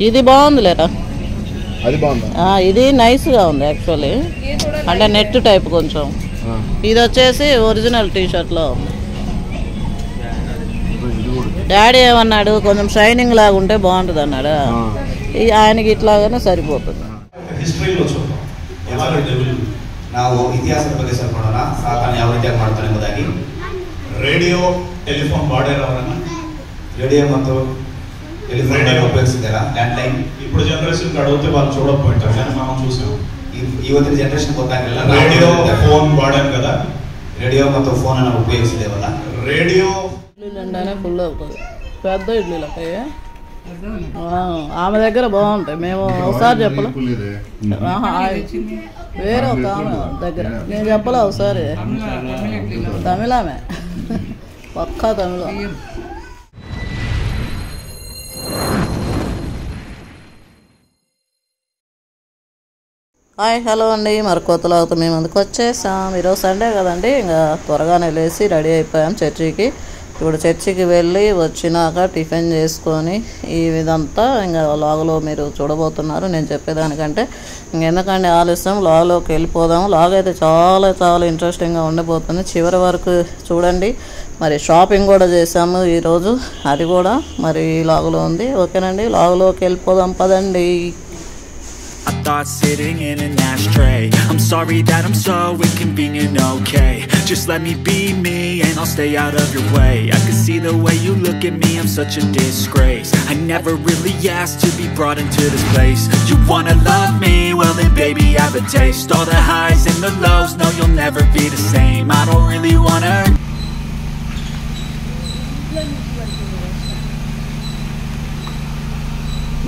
ఇది బాగుందిలేరా, అది బాగుందా? ఇది నైస్గా ఉంది యాక్చువల్లీ, అంటే నెట్ టైప్ కొంచెం. ఇది వచ్చేసి ఒరిజినల్ టీషర్ట్లో ఉంది. డాడీ ఏమన్నాడు, కొంచెం షైనింగ్ లాగా ఉంటే ಬಾಗುಂಟದ అన్నాడు. ఆయనకి ఇట్లాగానే ಸರಿపోతుంది. ನಾವು ಇತಿಹಾಸದ ಬಗ್ಗೆ ಸ್ವಲ್ಪ ನೋಡೋಣ. ಸಾತಾನ ಯಾವ ರೀತಿಯಾಗಿ ಮಾಡ್ತಾನೆ ಎಂಬುದಾಗಿ. ರೇಡಿಯೋ ಟೆಲಿಫೋನ್ ಬಾರ್ಡರ್ ಅವರನ್ನ ರೇಡಿಯೋ ಮತ್ತು టెలిఫోన్ ఉపయోగిస్తారా? Land line. ఇప్పుడు జనరేషన్ అడిగితే వాళ్ళు చూడకపోయింటారు, కానీ మనం చూసాం. ಇವತ್ತಿನ ಜನರೇಷನ್ ಗೊತ್ತಾಗಲಿಲ್ಲ. ರೇಡಿಯೋ ಫೋನ್ ಬಾರ್ಡರ್ కదా, ರೇಡಿಯೋ ಮತ್ತು ಫೋನ್ ಅನ್ನು ಉಪಯೋಗಿಸಿದೇವಲ್ಲ. రేడియో ఇడ్లీలు అంటేనే ఫుల్ అవుతుంది, పెద్ద ఇడ్లీలకి. ఆమె దగ్గర బాగుంటాయి. మేము ఒకసారి చెప్పలే, వేరే ఒక ఆమె దగ్గర నేను చెప్పలే ఒకసారి. తమిళామే, పక్కా తమిళం. హాయ్ హలో అండి, మరి కొత్తలో అవుతాం మేము ముందుకు వచ్చేసాం. ఈరోజు సండే కదండి, ఇంకా త్వరగానే లేచి రెడీ అయిపోయాం చర్చికి. ఇప్పుడు చర్చికి వెళ్ళి వచ్చినాక టిఫిన్ చేసుకొని ఈ విధంతా ఇంకా లాగ్లో మీరు చూడబోతున్నారు. నేను చెప్పేదానికంటే ఇంకెందుకంటే ఆలస్యం, లాగ్లోకి వెళ్ళిపోదాం. లాగ్ అయితే చాలా చాలా ఇంట్రెస్టింగ్గా ఉండబోతుంది, చివరి వరకు చూడండి. మరి షాపింగ్ కూడా చేసాము ఈరోజు, అది కూడా మరి లాగ్లో ఉంది. ఓకేనండి, లాగ్లోకి వెళ్ళిపోదాం పదండి. I thought sitting in an ashtray. I'm sorry that I'm so inconvenient, okay? Just let me be me and I'll stay out of your way. I can see the way you look at me, I'm such a disgrace. I never really asked to be brought into this place. You wanna love me? Well then baby I have a taste. All the highs and the lows, no you'll never be the same. I don't really wanna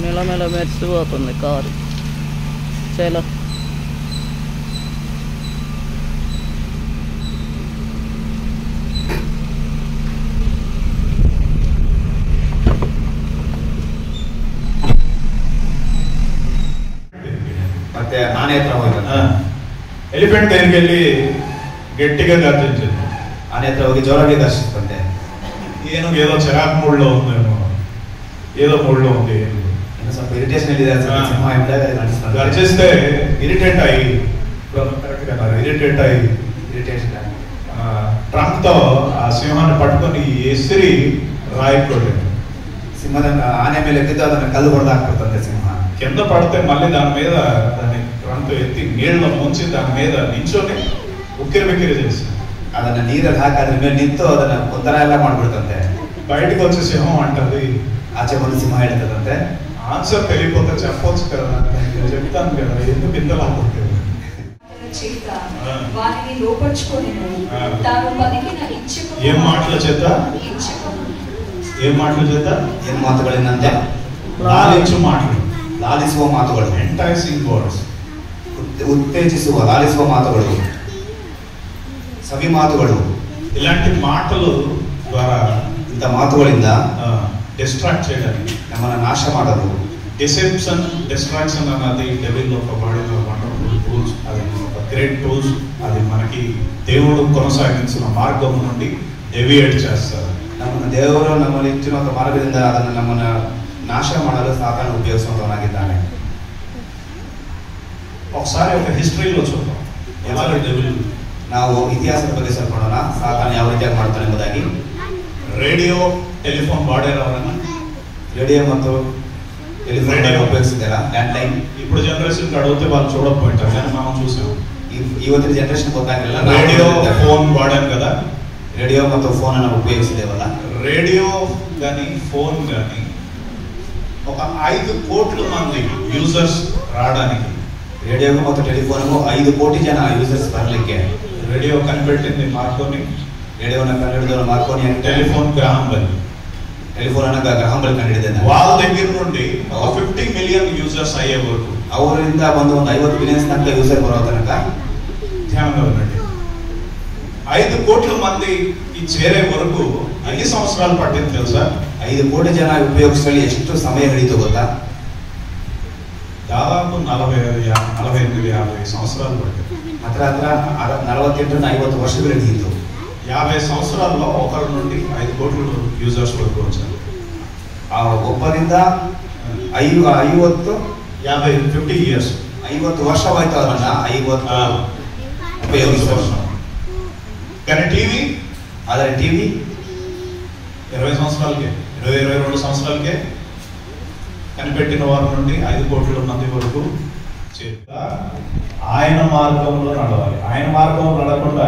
మెల్లమెల్ల మెరిసిపోతుంది car. చలో ಮತ್ತೆ ಆನೆ ಹತ್ರ ಹೋಗಿದ್ದ. Elephant దగ్గరికి వెళ్ళి గట్టిగా గర్జించింది. ಆನೆ ಹತ್ರ ಹೋಗಿ ಜೋರಾಗಿ ದರ್ಶಿಸಿಕೊಂಡೆ. ఏదో చిరాకు మూడ్లో ఉందేమో, ఏదో మూడ్లో ఉంది. ಸ್ವಲ್ಪ ಇರಿಟೇಷನ್ ಇದೆ ಅನ್ಸುತ್ತೆ. గర్జిస్తే ఇరిటేట్ అయ్యి ట్రంక్ తో ఆ సింహాన్ని పట్టుకొని ఎసిరి రాయిపోయింది. సింహ ఆనే ಮೇಲೆ ఎత్తితే ಅದನ್ನ కళ్ళు కొడదాకపోతుంది. సింహ కింద పడితే మళ్ళీ దాని మీద దాన్ని ట్రంక్ ఎత్తి నీళ్ళలో ముంచి దాని మీద నించొని ఉక్కిరి బిక్కిరి చేసి ಅದನ್ನ ನೀರಲ್ಲಿ ಹಾಕಿ ಅದ್ರ ಮೇಲೆ ನಿಂತು ಅದನ್ನ ಒಂಥರ ಎಲ್ಲ ಮಾಡ್ಬಿಡ್ತಂತೆ. బయటకు వచ్చే సింహం అంటది, ಆಚೆ ಬಂದು ಸಿಂಹ ಹೇಳ್ತದಂತೆ, ఆన్సర్ తెలియపోతే చెప్పొచ్చు కదా, నేను చెప్తాను కదా, ఎందుకు ఇంతలా ఉంటుంది. ఏం మాటల చేత ఏం మాటಗಳಿಂದಂತೆ లాలించు మాటలు, లాలిಸುವ ಮಾತುಗಳು, ఎంటైసింగ్ వర్డ్స్, ఉత్తేజిಸುವ లాలిಸುವ మాటలు, సవి మాటలు. ఇలాంటి మాటలు ద్వారా, ఇంత మాటಗಳಿಂದ డిస్ట్రాక్ట్ చేయడానికి, నమ్మను నాశ ಮಾಡಲು. డిసెప్షన్, డిస్ట్రాక్షన్ అన్నది డెవిల్ ఒక వాడిన వండర్ఫుల్ టూల్స్. అది ఒక గ్రేట్ టూల్స్. అది మనకి దేవుడు కొనసాగించిన మార్గం నుండి డెవియేట్ చేస్తారు. ನಮ್ಮನ್ನು ದೇವರು ನಮ್ಮಲ್ಲಿ ಇಚ್ಚಿನ ಒಂದು ಮಾರ್ಗದಿಂದ ಅದನ್ನು ನಮ್ಮನ್ನು ನಾಶ ಮಾಡಲು ಸಾತಾನು ಉಪಯೋಗಿಸುವಂತವನಾಗಿದ್ದಾನೆ. ఒకసారి ఒక హిస్టరీలో చూద్దాం ఎలాగ డెవిల్. ನಾವು ಇತಿಹಾಸದ ಬಗ್ಗೆ ಸ್ವಲ್ಪ ನೋಡೋಣ, ಸಾತಾನು ಯಾವ ರೀತಿಯಾಗಿ ಮಾಡ್ತಾನೆ ಎಂಬುದಾಗಿ. ರೇಡಿಯೋ ಟೆಲಿಫೋನ್ ಬಾರ್ಡರ್ ಅವರನ್ನ ರೇಡಿಯೋ ಮತ್ತು ಟೆಲಿಫೋನ್ ಉಪಯೋಗಿಸಿದಾರಾ? Land line. ఇప్పుడు జనరేషన్ అడిగితే వాళ్ళు చూడకపోయింటారు, కానీ మనం చూసాం. ಇವತ್ತಿನ ಜನರೇಷನ್ ಗೊತ್ತಾಗಲಿಲ್ಲ. రేడియో ఫోన్ బార్డర్ కదా, ರೇಡಿಯೋ ಮತ್ತು ಫೋನ್ ಅನ್ನು ಉಪಯೋಗಿಸಿದೇವಲ್ಲ. రేడియో కానీ ఫోన్ కానీ ఒక 5 కోట్ల మంది యూజర్స్ రావడానికి, ರೇಡಿಯೋಗೂ ಮತ್ತು ಟೆಲಿಫೋನ್ಗೂ 5 ಕೋಟಿ ಜನ ಯೂಸರ್ಸ್ ಬರಲಿಕ್ಕೆ రేడియో కనిపెట్టింది మార్కోని, ರೇಡಿಯೋನ ಕಂಡುಹಿಡಿದವರು Marconi, telephone Graham Bell, telephone అనగా గ్రహం బెల్ కంಡುಹಿಡಿದ. వాళ్ళ దగ్గర నుండి 50 మిలియన్ యూజర్స్ అయ్యే వరకు, ಅವರಿಂದ ಒಂದು 50 ಬಿಲಿಯನ್ಸ್ ತನಕ ಯೂಸರ್ ಬರೋ ತನಕ ధ్యానంగా ఉండండి. 5 కోట్ల మంది ఈ చేరే వరకు ఎన్ని సంవత్సరాలు పట్టింది తెలుసా? 5 కోಟಿ ಜನ ಉಪಯೋಗಿಸಲು ಎಷ್ಟು ಸಮಯ ಹಿಡಿತು ಗೊತ್ತಾ? దాదాపు 48-50 సంవత్సరాలు పట్టింది. ಹತ್ರ 48-50 ವರ್ಷಗಳು ಹಿಡಿಯಿತು. 50 సంవత్సరాల్లో ఒకరి నుండి 5 కోట్ల యూజర్స్ వరకు వచ్చారు. ಒಬ್ಬರಿಂದ 50 50 years 50 ವರ್ಷವಾಯ್ತದನ್ನ 50 ಉಪಯೋಗಿಸುವ. కానీ టీవీ ಆದರೆ టీవీ 20 సంవత్సరాలకే 22 సంవత్సరాలకే కనిపెట్టిన వారి నుండి 5 కోట్ల మంది వరకు ఆయన మార్గంలో నడవాలి. ఆయన మార్గంలో నడకుండా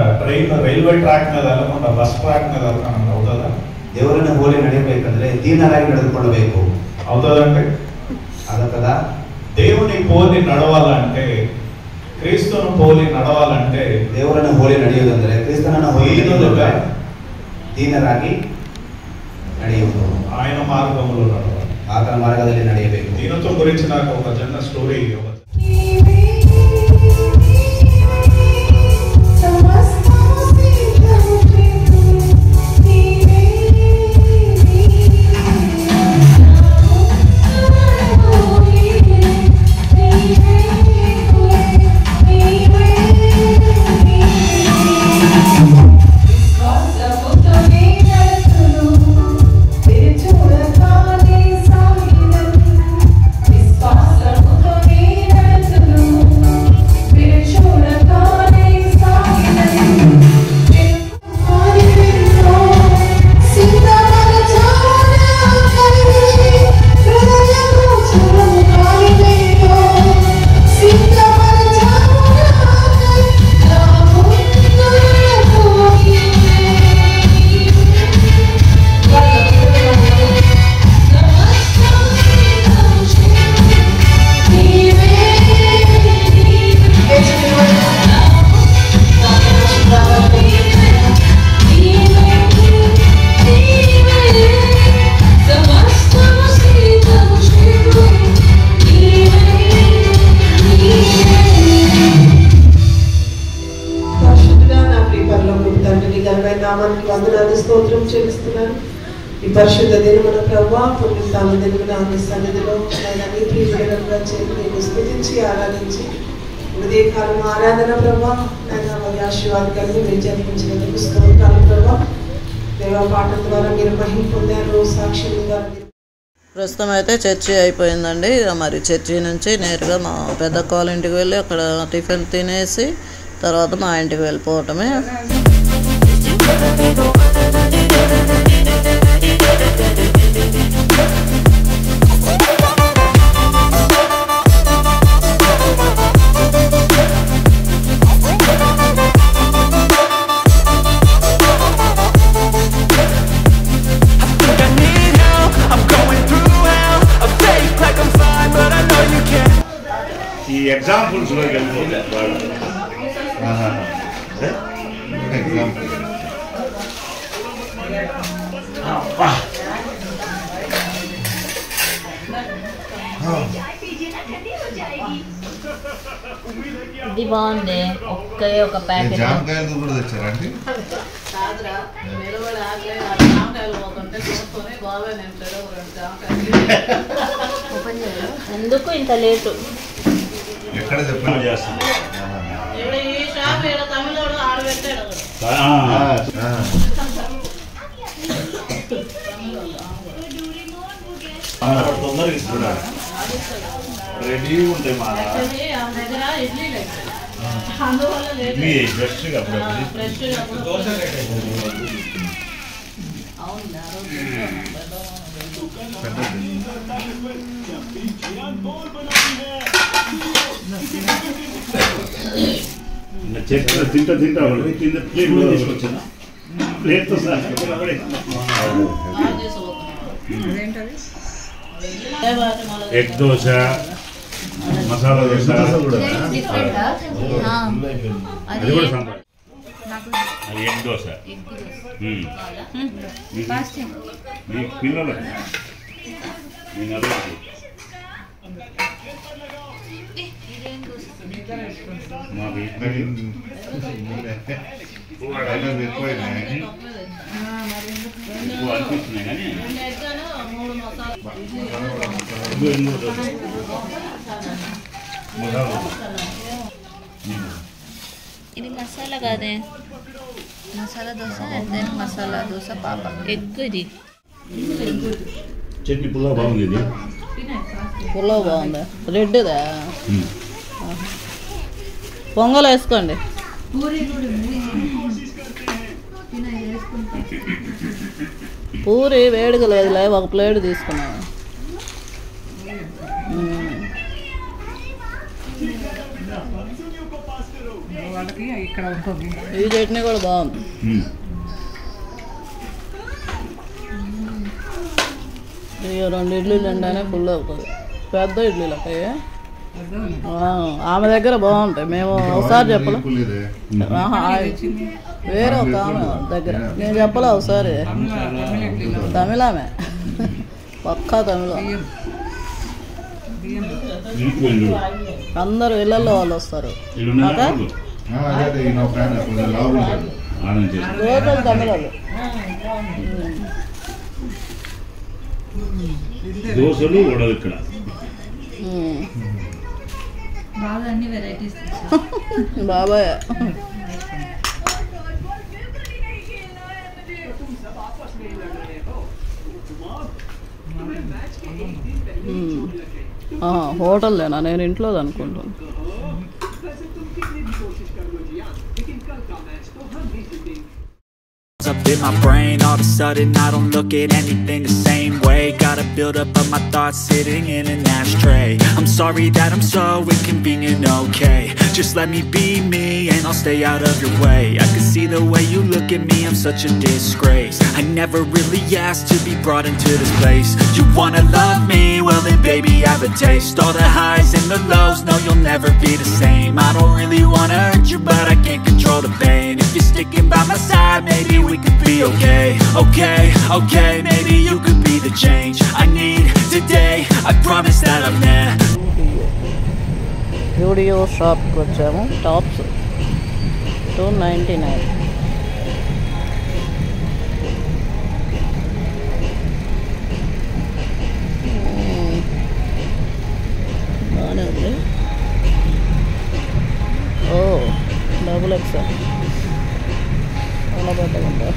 రైల్వే ట్రాక్ మీద వెళ్ళకుండా బస్ ట్రాక్ మీద వెళ్ళకుండా అవుతుందా? ದೇವರನ್ನ ಹೋಲಿ ನಡೆಯಬೇಕಂದ್ರೆ ದೀನರಾಗಿ ನಡೆದುಕೊಳ್ಳಬೇಕು. అవుతుందంటే అద కదా. దేవుని పోలి నడవాలంటే, క్రీస్తును పోలి నడవాలంటే, ದೇವರನ್ನ ಹೋಲಿ ನಡೆಯುವುದಂದ್ರೆ ಕ್ರಿಸ್ತನನ್ನ ಹೋಲಿ ದೀನರಾಗಿ ನಡೆಯುವುದು, ఆయన మార్గంలో నడవాలి, ఆతన మార్గದಲ್ಲಿ ನಡೆಯಬೇಕು. దీనత్వం గురించి నాకు ఒక చిన్న స్టోరీ. వందనాలు స్తోత్రం చెల్లిస్తున్నాను. ఈ పరిశుద్ధ దినమున ప్రభువా, పుణ్యస్థాన దినమున నీ సన్నిధిలో నీ ప్రియముగా చేరి నేను స్తుతించి ఆరాధించి ఉదయకాలం ఆరాధన ప్రభా నాయన మరి ఆశీర్వాదాలను మీరు జరిపించినందుకు స్తోత్రాలు ప్రభా. దేవ పాఠం ద్వారా మీరు మహిమ పొందారు, సాక్ష్యంగా. ప్రస్తుతం అయితే చర్చి అయిపోయిందండి. మరి చర్చి నుంచి నేరుగా మా పెద్దక్క వాళ్ళ ఇంటికి వెళ్ళి అక్కడ టిఫిన్ తినేసి తర్వాత మా ఇంటికి వెళ్ళిపోవటమే. ఈ ఎగ్జాంపుల్స్లో వెళ్ళిపోతారు వాళ్ళు. ఎగ్జాంపుల్ ఇది బాగుంది. ఒకే ఒక ప్యాకెట్ జామకాయలు కూడా తెచ్చారండి. ఎందుకు ఇంత లేటు? ఎక్కడ చెప్పండి చేస్తాను. తొందరగా ఇస్తున్నాడు. రెడీ ఉంటాయి మా ఇడ్లీ ఫ్రెష్గా తింటా తింటా కింద ప్లేట్ తీసుకొచ్చాను. ప్లేట్తో సార్ ఎగ్ దోశ, మసాలా దోశ, అది కూడా సాంబార్. అది ఎగ్ దోశ మీ పిల్లలకి మీ నలుగురికి మాకు ఎక్కువ అనిపిస్తున్నాయి కానీ ఇది మసాలా కాదే, మసాలా దోశ అండ్ దెన్ మసాలా దోశ పాప ఎగ్. ఇది చట్నీ పుల్ల బాగుంది. ఇది పులావ్ బాగుందా? రెడ్దా? పొంగల్ వేసుకోండి. పూరి వేడిగా లేదులే, ఒక ప్లేట్ తీసుకున్నాను. ఈ చట్నీ కూడా బాగుంది. ఇక 2 ఇడ్లీలు తింటానే ఫుల్ అవుతుంది. పెద్ద ఇడ్లీలు అక్కయ్య ఆమె దగ్గర బాగుంటాయి. మేము ఒకసారి చెప్పలే, వేరే ఒక ఆమె దగ్గర నేను చెప్పలే ఒకసారి. తమిళామే, పక్కా తమిళ. అందరు ఇళ్ళల్లో వాళ్ళు వస్తారు. లోకల్ తమిళాలు. దోశలు వడలు ఇక్కడ బాబాయ్. హోటల్లేనా? నేను ఇంట్లో అనుకుంటాను. Up in my brain, all of a sudden I don't look at anything the same way. Gotta build up of my thoughts sitting in an ashtray. I'm sorry that I'm so inconvenient, okay. Just let me be me and I'll stay out of your way. I can see the way you look at me, I'm such a disgrace. I never really asked to be brought into this place. You wanna love me? Well then baby have a taste. All the highs and the lows, no you'll never be the same. I don't really wanna hurt you but I can't control the pain. If you're sticking by my side, maybe we could be okay. Okay, okay, maybe you could be the change I need today. I promise that I've never. Studio shop కి వచ్చాము. Tops 299. బాగానే ఉంది. ఓ double XL చాలా పెద్దగా ఉందా?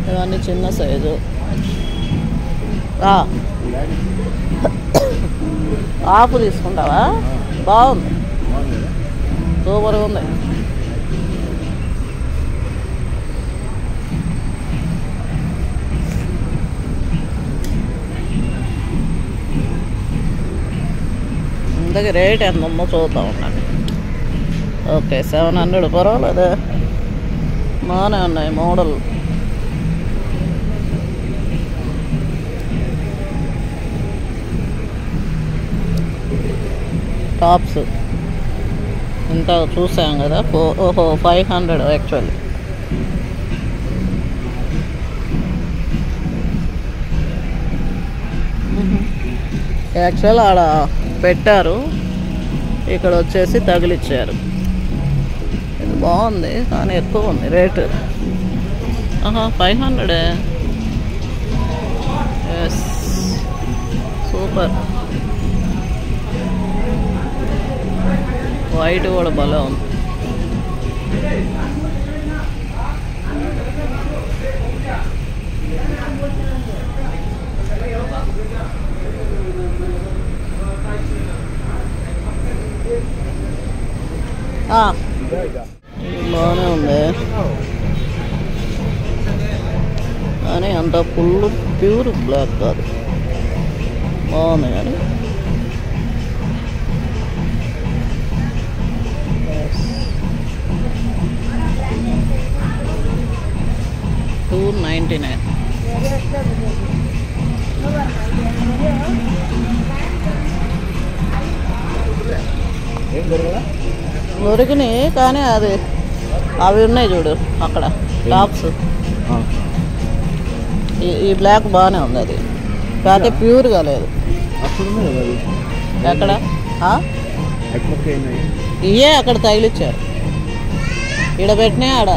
ఇవన్నీ చిన్న size. ఆపు తీసుకుంటావా? బాగుంది, సూపర్గా ఉంది. ఇంతకీ రేట్ ఎంత ఉందో చూద్దాం ఉండండి. ఓకే 700 పర్వాలేదు, బాగానే ఉన్నాయి మోడల్. టాప్స్ ఇంత చూసాం కదా. 500 యాక్చువల్లీ. యాక్చువల్ ఆడ పెట్టారు, ఇక్కడ వచ్చేసి తగిలిచ్చారు. ఇది బాగుంది కానీ ఎక్కువ ఉంది రేటు. 500. Yes, super. వైట్ కూడా భలే ఉంది. బాగానే ఉంది కానీ అంత ఫుల్ ప్యూర్ బ్లాక్ కాదు. బాగుంది కానీ $299. దొరికినాయి కానీ అది అవి ఉన్నాయి చూడు అక్కడ టాప్స్. ఈ బ్లాక్ బాగానే ఉంది, అది కాకపోతే ప్యూర్గా లేదు. ఎక్కడ ఇవే అక్కడ తగిలిచ్చారు, ఈడ పెట్టినాయి ఆడ.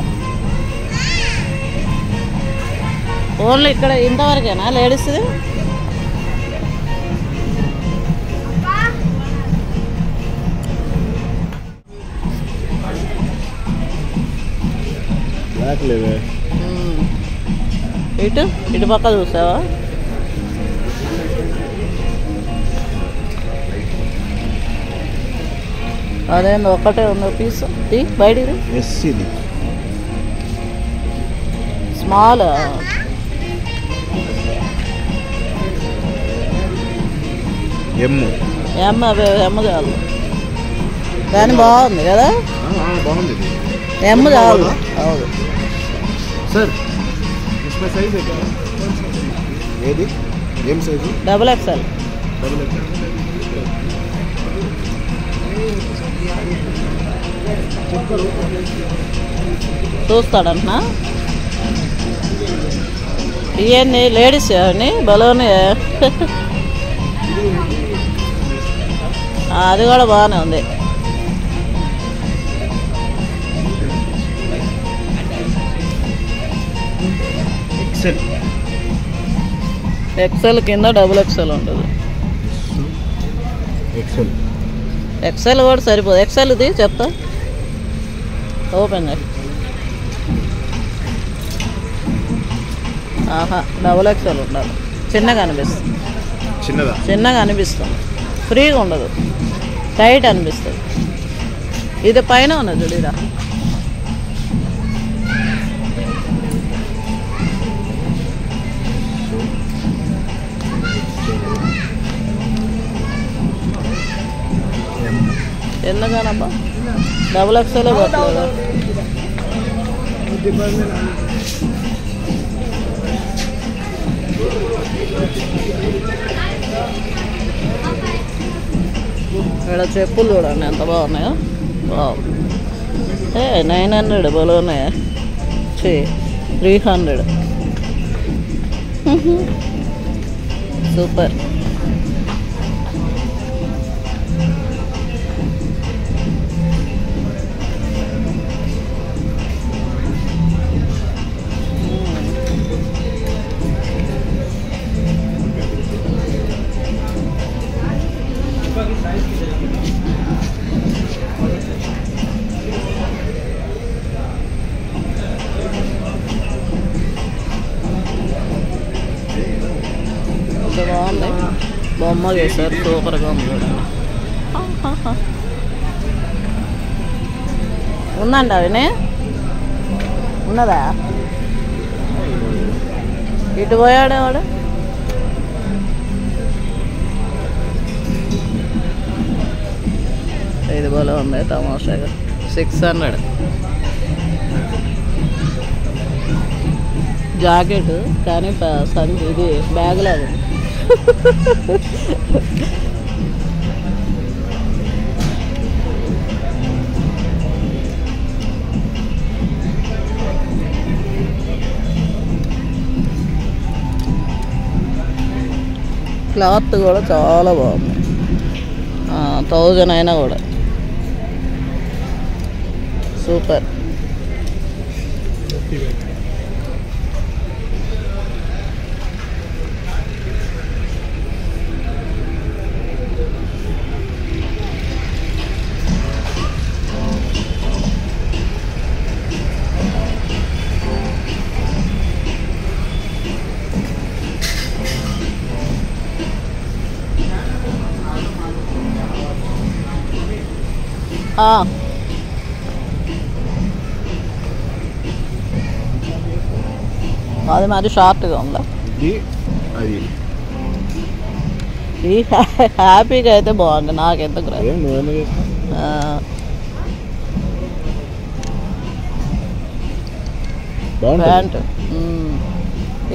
ఓన్లీ ఇక్కడ ఇంతవరకేనా లేడీస్ది? ఇటు పక్క చూసావా? అదేంది ఒక్కటే ఉంది పీస్ బయటిది స్మాల్ ఎమ్మ చాలు కానీ బాగుంది కదా? బాగుంది ఎమ్మ చాలు. అవును సార్ సైజ్ ఏది ఏం సైజు? Double XL. చూస్తాడంటున్నా. ఇవన్నీ లేడీస్ అని బలోనే. అది కూడా బాగానే ఉంది. XL కింద డబుల్ XL ఉంటుంది. XL కూడా సరిపోదు. XLది చెప్తా ఓపెన్ చేయి. ఆహా డబుల్ XL ఉండాలి. చిన్నగా అనిపిస్తుంది. చిన్నగా అనిపిస్తుంది. ఫ్రీగా ఉండదు, టైట్ అనిపిస్తుంది. ఇది పైన ఉన్నది చూడిరా. ఎందుకనబ్బా డబుల్ XL పట్టలేదు. ఇక్కడ చెప్పులు చూడండి ఎంత బాగున్నాయో. బాగు 900 బలోనే 300. సూపర్. బాగుంది. బొమ్మ చేశారు సూపర్గా ఉంది. ఉందండి అవినే ఉన్నదా? ఇటు పోయాడేవాడు. ఇది పోలే ఉంది తమాషాగా. 600 జాకెట్ కానీ సంచి ఇది బ్యాగ్ లాగా ఉంది. క్లాత్ కూడా చాలా బాగుంది. 1000 అయినా కూడా సూపర్. అది మరి షార్ట్గా ఉందా? ఈ హ్యాపీగా అయితే బాగుంది. నాకెందుకు ప్యాంట్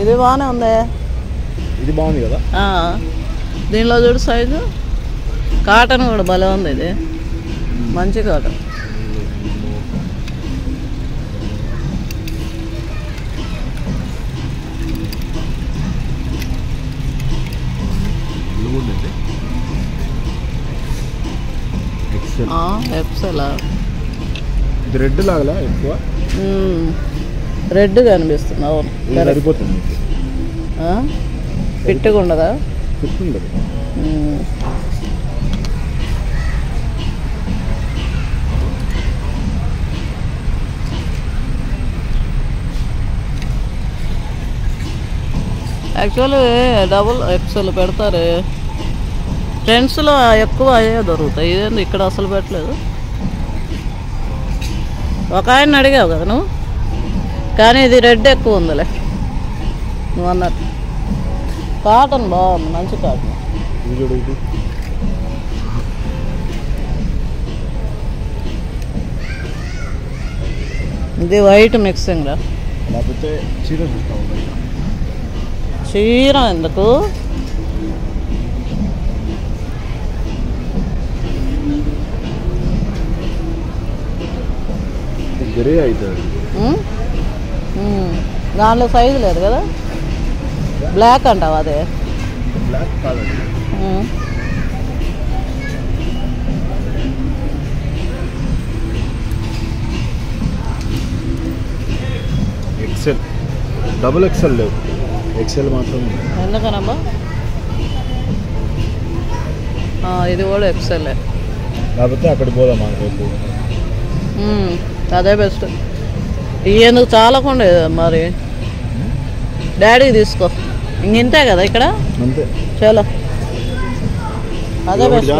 ఇది బాగానే ఉంది. ఇది బాగుంది కదా? దీనిలో చూడు సైజు. కాటన్ కూడా భలే ఉంది. ఇది మంచి కాటన్. XL. ఇది రెడ్ లాగా ఎక్కువ రెడ్ కనిపిస్తుంది. అవును సరిపోతుంది. ఫిట్గా ఉండదా? ఫిట్ ఉండదు. యాక్చువల్లీ డబుల్ ఎక్సెల్ పెడతారు, ట్రెండ్స్లో ఎక్కువ అయ్యే దొరుకుతాయి. ఇదేంది ఇక్కడ అసలు పెట్టలేదు. ఒక ఆయన అడిగావు కదా నువ్వు, కానీ ఇది రెడ్ ఎక్కువ ఉందిలే నువ్వు అన్నట్టు. కాటన్ బాగుంది, మంచి కాటన్. ఇది వైట్ మిక్సింగ్ రా. లేకపోతే చీర చూస్తావు? చీర ఎందుకు? గ్రే అవుతుంది. దాంట్లో సైజు లేదు కదా. బ్లాక్ అంటావు అదే? బ్లాక్ కాదండి. ఎక్సెల్, డబుల్ ఎక్సెల్ లేవు, ఎక్సెల్ మాత్రం. ఎందుకనమ్మా? ఇది కూడా ఎక్సెల్. లేకపోతే అక్కడ పోదామా రేపు? అదే బెస్ట్. ఎందుకు చాలకుండా మరి డాడీకి తీసుకో, ఇంతే కదా ఇక్కడ. అంతే, చలో అదే బెస్ట్.